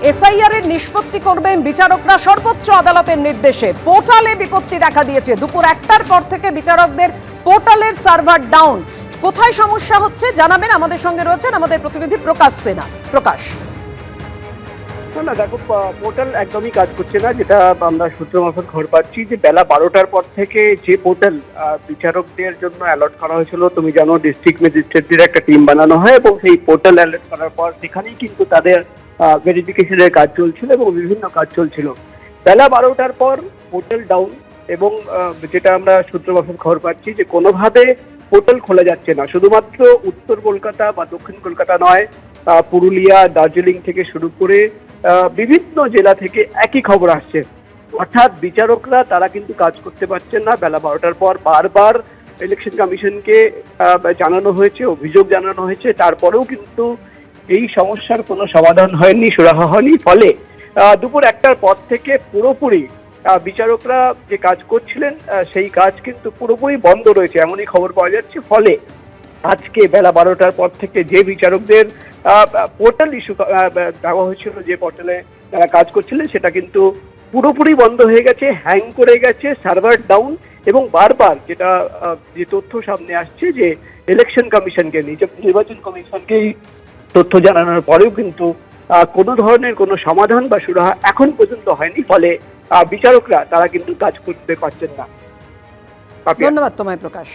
SIR এর নিষ্পত্তি করবেন বিচারকরা সর্বোচ্চ আদালতের নির্দেশে। পোর্টালে বিপত্তি দেখা দিয়েছে। দুপুর 1টার পর থেকে বিচারকদের পোর্টালের সার্ভার ডাউন। কোথায় সমস্যা হচ্ছে জানাবেন, আমাদের সঙ্গে রয়েছেন আমাদের প্রতিনিধি প্রকাশ সেনা। প্রকাশ। না দেখো, পোর্টাল একদমই কাজ করছে না। যেটা আমরা সূত্র মারফত খবর পাচ্ছি যে বেলা 12টার পর থেকে যে পোর্টাল বিচারকদের জন্য অ্যালট করা হয়েছিল, তুমি জানো ডিস্ট্রিক্ট ম্যাজিস্ট্রেটদের একটা টিম বানানো হয় এবং সেই পোর্টাল অ্যালট করার পর সেখানেই কিন্তু তাদের ভেরিফিকেশনের কাজ চলছিল এবং বিভিন্ন কাজ চলছিল। বেলা 12টার পর পোর্টাল ডাউন এবং যেটা আমরা সূত্র মারফত খবর পাচ্ছি যে কোনোভাবে পোর্টাল খোলা যাচ্ছে না। শুধুমাত্র উত্তর কলকাতা বা দক্ষিণ কলকাতা নয়, পুরুলিয়া, দার্জিলিং থেকে শুরু করে বিভিন্ন জেলা থেকে একই খবর আসছে। অর্থাৎ বিচারকরা তারা কিন্তু কাজ করতে পারছেন না। বেলা 12টার পর বারবার ইলেকশন কমিশনকে জানানো হয়েছে, অভিযোগ জানানো হয়েছে, তারপরেও কিন্তু এই সমস্যার কোনো সমাধান হয়নি, সুরাহা হয়নি। ফলে দুপুর 1টার পর থেকে পুরোপুরি বিচারকরা যে কাজ করছিলেন সেই কাজ কিন্তু পুরোপুরি বন্ধ রয়েছে, এমনই খবর পাওয়া যাচ্ছে। ফলে আজকে বেলা 12টার পর থেকে যে বিচারকদের পোর্টাল ইস্যু দেওয়া হয়েছিল, যে পোর্টালে যারা কাজ করছিলেন, সেটা কিন্তু পুরোপুরি বন্ধ হয়ে গেছে, হ্যাং করে গেছে, সার্ভার ডাউন। এবং বারবার যেটা যে তথ্য সামনে আসছে যে ইলেকশন কমিশনকে, নির্বাচন কমিশনকে তথ্য জানানোর পরেও কিন্তু কোনো ধরনের কোনো সমাধান বা সুরাহা এখন পর্যন্ত হয়নি। ফলে বিচারকরা তারা কিন্তু কাজ করতে পারছেন না। ধন্যবাদ তোমায় প্রকাশ।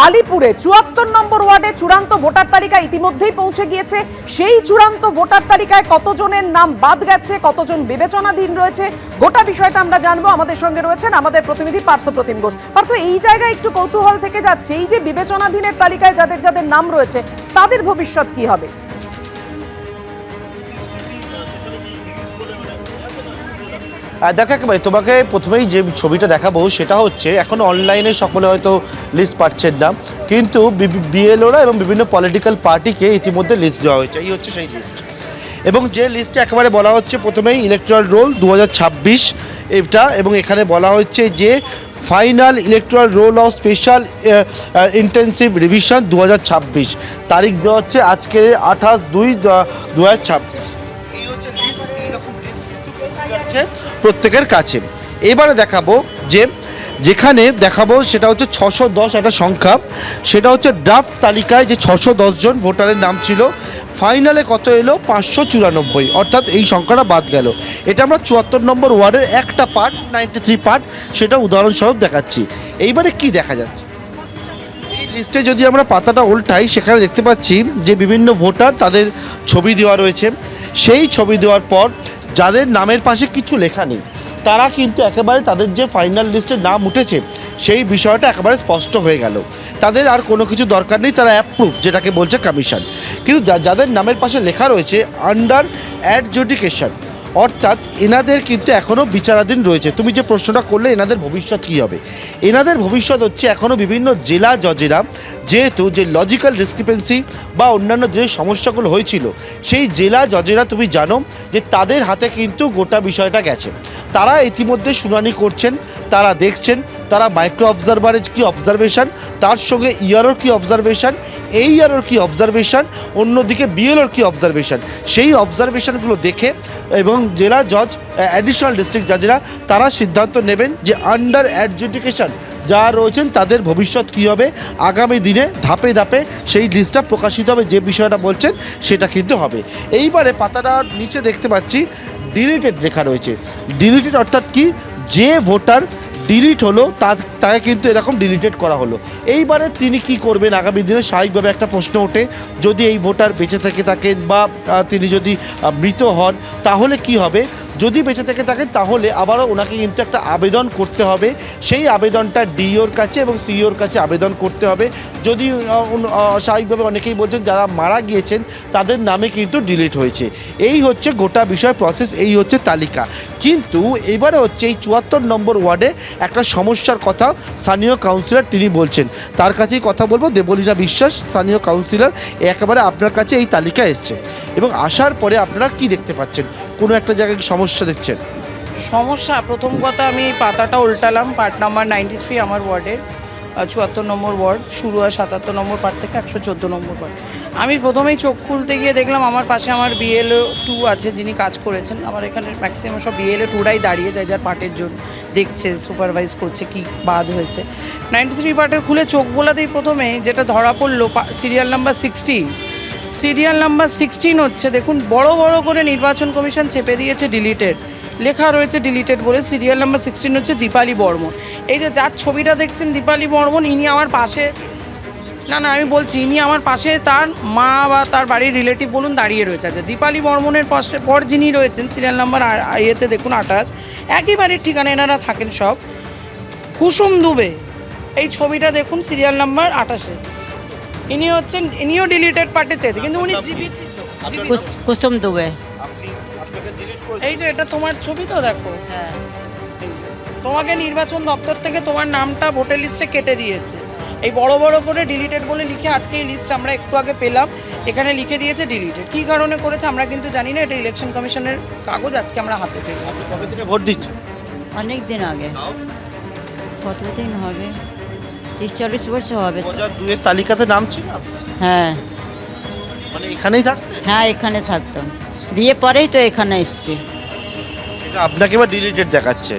আলিপুরে ৭৪ নম্বর ওয়ার্ডে চূড়ান্ত ভোটার তালিকা ইতিমধ্যেই পৌঁছে গিয়েছে। সেই চূড়ান্ত ভোটার তালিকায় কতজনের নাম বাদ গেছে, কতজন বিবেচনাধীন রয়েছে, গোটা বিষয়টা আমরা জানবো। আমাদের সঙ্গে রয়েছেন আমাদের প্রতিনিধি পার্থ প্রতিম ঘোষ। পার্থ, এই জায়গায় একটু কৌতূহল থেকে যাচ্ছে, এই যে বিবেচনাধীনের তালিকায় যাদের যাদের নাম রয়েছে তাদের ভবিষ্যৎ কি হবে? দেখো, একেবারে তোমাকে প্রথমেই যে ছবিটা দেখাবো সেটা হচ্ছে এখন অনলাইনে সকলে হয়তো লিস্ট পাচ্ছেন না, কিন্তু বিএলওরা এবং বিভিন্ন পলিটিক্যাল পার্টিকে ইতিমধ্যে লিস্ট দেওয়া হয়েছে। এই হচ্ছে সেই লিস্ট, এবং যে লিস্টে একেবারে বলা হচ্ছে প্রথমেই ইলেকট্রাল রোল 2026 এটা, এবং এখানে বলা হচ্ছে যে final electoral roll of special intensive revision 2026, তারিখ দেওয়া হচ্ছে আজকের 28/2/2026। এই হচ্ছে লিস্ট, এইরকম লিস্ট প্রত্যেকের কাছে। এবারে দেখাবো যে যেখানে দেখাবো সেটা হচ্ছে 610 একটা সংখ্যা, সেটা হচ্ছে ড্রাফট তালিকায় যে 610 জন ভোটারের নাম ছিল, ফাইনালে কত এলো 594, অর্থাৎ এই সংখ্যাটা বাদ গেল। এটা আমরা 74 নম্বর ওয়ার্ডের একটা পার্ট, 93 পার্ট, সেটা উদাহরণস্বরূপ দেখাচ্ছি। এইবারে কি দেখা যাচ্ছে, এই লিস্টে যদি আমরা পাতাটা উল্টাই সেখানে দেখতে পাচ্ছি যে বিভিন্ন ভোটার তাদের ছবি দেওয়া রয়েছে। সেই ছবি দেওয়ার পর যাদের নামের পাশে কিছু লেখা নেই তারা কিন্তু একেবারে তাদের যে ফাইনাল লিস্টে নাম উঠেছে সেই বিষয়টা একেবারে স্পষ্ট হয়ে গেল, তাদের আর কোনো কিছু দরকার নেই, তারা অ্যাপ্রুভ যেটাকে বলছে কমিশন। কিন্তু যাদের নামের পাশে লেখা রয়েছে আন্ডার অ্যাডজুডিকেশন, অর্থাৎ এনাদের কিন্তু এখনও বিচারাধীন রয়েছে। তুমি যে প্রশ্নটা করলে এনাদের ভবিষ্যৎ কী হবে, এনাদের ভবিষ্যৎ হচ্ছে এখনও বিভিন্ন জেলা জজেরা যেহেতু যে লজিক্যাল ডিসক্রিপেন্সি বা অন্যান্য যে সমস্যাগুলো হয়েছিল, সেই জেলা জজেরা তুমি জানো যে তাদের হাতে কিন্তু গোটা বিষয়টা গেছে। তারা ইতিমধ্যে শুনানি করছেন, তারা দেখছেন তারা মাইক্রো অবজারভারের কী অবজারভেশন, তার সঙ্গে ইয়ারোর কী অবজারভেশন, এই ইয়ারোর কী অবজারভেশন, অন্যদিকে বিএলওর কী অবজারভেশন, সেই অবজারভেশনগুলো দেখে এবং জেলা জজ অ্যাডিশনাল ডিস্ট্রিক্ট জাজেরা তারা সিদ্ধান্ত নেবেন যে আন্ডার অ্যাডজুডিকেশন যারা রয়েছেন তাদের ভবিষ্যৎ কী হবে। আগামী দিনে ধাপে ধাপে সেই লিস্টটা প্রকাশিত হবে, যে বিষয়টা বলছেন সেটা কিন্তু হবে। এইবারে পাতাটার নিচে দেখতে পাচ্ছি ডিলিটেড লেখা রয়েছে। ডিলিটেড অর্থাৎ কি, যে ভোটার ডিলিট হলো তাকে কিন্তু এরকম ডিলিটেড করা হলো। এইবারে তিনি কি করবেন আগামী দিনে, স্বাভাবিকভাবে একটা প্রশ্ন ওঠে, যদি এই ভোটার বেঁচে থেকে থাকেন বা তিনি যদি মৃত হন তাহলে কি হবে। যদি বেঁচে থেকে থাকেন তাহলে আবারও ওনাকে কিন্তু একটা আবেদন করতে হবে, সেই আবেদনটা ডিওর কাছে এবং সিইওর কাছে আবেদন করতে হবে। যদি স্বাভাবিকভাবে অনেকেই বলছেন যারা মারা গিয়েছেন তাদের নামে কিন্তু ডিলিট হয়েছে। এই হচ্ছে গোটা বিষয় প্রসেস, এই হচ্ছে তালিকা। কিন্তু এবারে হচ্ছে এই ৭৪ নম্বর ওয়ার্ডে একটা সমস্যার কথা স্থানীয় কাউন্সিলর তিনি বলছেন, তার কাছেই কথা বলবো। দেবলীনা বিশ্বাস, স্থানীয় কাউন্সিলর, একেবারে আপনার কাছে এই তালিকা এসছে এবং আসার পরে আপনারা কি দেখতে পাচ্ছেন, কোনো একটা জায়গায় সমস্যা দেখছেন? সমস্যা, প্রথম কথা আমি পাতাটা উল্টালাম, পার্ট নাম্বার 93 আমার ওয়ার্ডের। 74 নম্বর ওয়ার্ড, শুরু হয় 77 নম্বর পার্ট থেকে 114 নম্বর পার্ট। আমি প্রথমেই চোখ খুলতে গিয়ে দেখলাম আমার পাশে আমার BLO 2 আছে, যিনি কাজ করেছেন। আমার এখানে ম্যাক্সিমাম সব BLO 2রাই দাঁড়িয়ে যায়, যার পার্টের জন্য দেখছে, সুপারভাইজ করছে কি বাদ হয়েছে। 93 পার্টের খুলে চোখ বোলাতেই প্রথমে যেটা ধরা পড়লো, সিরিয়াল নাম্বার 16। সিরিয়াল নাম্বার 16 হচ্ছে, দেখুন বড় বড় করে নির্বাচন কমিশন চেপে দিয়েছে ডিলিটেড, লেখা রয়েছে ডিলিটেড বলে। সিরিয়াল নাম্বার 16 হচ্ছে দীপালি বর্মন। এই যে যার ছবিটা দেখছেন দীপালি বর্মন, ইনি আমার পাশে, না আমি বলছি, ইনি আমার পাশে তার মা বা তার বাড়ির রিলেটিভ বলুন দাঁড়িয়ে রয়েছে। আচ্ছা, দীপালি বর্মনের পাশে পর যিনি রয়েছেন সিরিয়াল নাম্বার ইয়েতে দেখুন 28, একই বাড়ির ঠিকানা এনারা থাকেন সব। কুসুম দুবে, এই ছবিটা দেখুন সিরিয়াল নাম্বার 28, ইনিও ডিলিটেড পার্টে চেয়েছে, কিন্তু উনি জীবিত। কুসুম দুবে। এই যে এটা তোমার ছবি তো দেখো, হ্যাঁ, তোমাকে নির্বাচন দপ্তর থেকে তোমার নামটা ভোটার লিস্টে কেটে দিয়েছে। এই বড় বড় করে ডিলিটেড বলে লিখে, আজকে এই লিস্ট আমরা একটু আগে পেলাম, এখানে লিখে দিয়েছে ডিলিটেড। কী কারণে করেছে আমরা কিন্তু জানি না, এটা ইলেকশন কমিশনের কাগজ আজকে আমরা হাতে পেলাম। কবে থেকে ভোট দিচ্ছেন? অনেক দিন আগে। কতদিন হবে? 30-40 বছর হবে। 2002-এর তালিকাতে নাম ছিল আপনার? হ্যাঁ মানে এখানেই থাকতেন? হ্যাঁ, এখানে থাকতাম, বিয়ে পরেই তো এখানে এসছি। এটা আপনাকে এবার ডিলিটেড দেখাচ্ছে,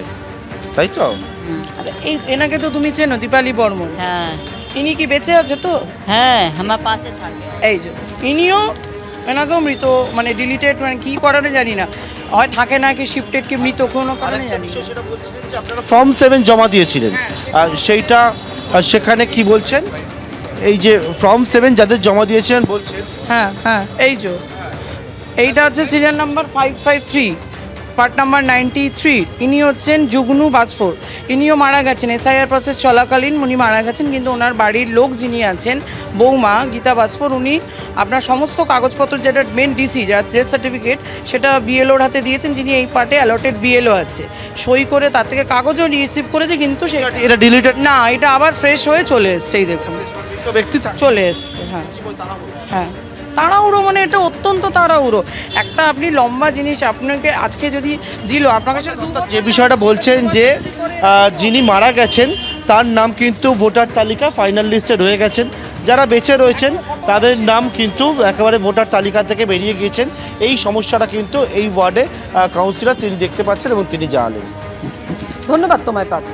তাই তো? হুম, আচ্ছা, এই এনাকে তো তুমি চেনো, দীপালি বর্মন। হ্যাঁ ইনি কি বেঁচে আছে তো? হ্যাঁ, আমার পাশে থাকে। এই যে ইনিও, এনাকেও মৃত, মানে ডিলিটেড, মানে কী করানো জানি না, হয় থাকে না কি শিফটেড কি মৃত, কোনো কারণে জানি না। সেটা বলছিলেন যে আপনারা ফর্ম 7 জমা দিয়েছিলেন, সেইটা সেখানে কি বলছেন? এই যে ফর্ম 7 যাদের জমা দিয়েছিলেন বলছেন। হ্যাঁ, এই যে এইটা হচ্ছে সিরিয়াল নাম্বার 553, পার্ট নাম্বার 93। ইনি হচ্ছেন যুগ্নু বাজপুর, ইনিও মারা গেছেন, SIR প্রসেস চলাকালীন উনি মারা গেছেন। কিন্তু ওনার বাড়ির লোক যিনি আছেন, বৌমা গীতা বাজপুর, উনি আপনার সমস্ত কাগজপত্র, যেটা মেন ডিসি, যার ডেথ সার্টিফিকেট, সেটা BLOর হাতে দিয়েছেন, যিনি এই পার্টে অ্যালটেড BLO আছে, সই করে তার থেকে কাগজও রিসিভ করেছে, কিন্তু এটা ডিলিটেড না, এটা আবার ফ্রেশ হয়ে চলে এসছে। এই দেখুন ব্যক্তি চলে এসছে। হ্যাঁ, তাড়াহুড়ো, মানে এটা অত্যন্ত তাড়াহুড়ো। একটা আপনি লম্বা জিনিস আপনাকে আজকে যদি দিল, আপনার কাছে যে বিষয়টা বলছেন যে যিনি মারা গেছেন তার নাম কিন্তু ভোটার তালিকা ফাইনাল লিস্টে রয়ে গেছেন, যারা বেঁচে রয়েছেন তাদের নাম কিন্তু একেবারে ভোটার তালিকা থেকে বেরিয়ে গিয়েছেন। এই সমস্যাটা কিন্তু এই ওয়ার্ডে কাউন্সিলর তিনি দেখতে পাচ্ছেন এবং তিনি জানালেন। ধন্যবাদ তোমায় পার্থ।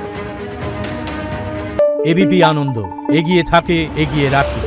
এবিপি আনন্দ, এগিয়ে থাকে, এগিয়ে রাখে।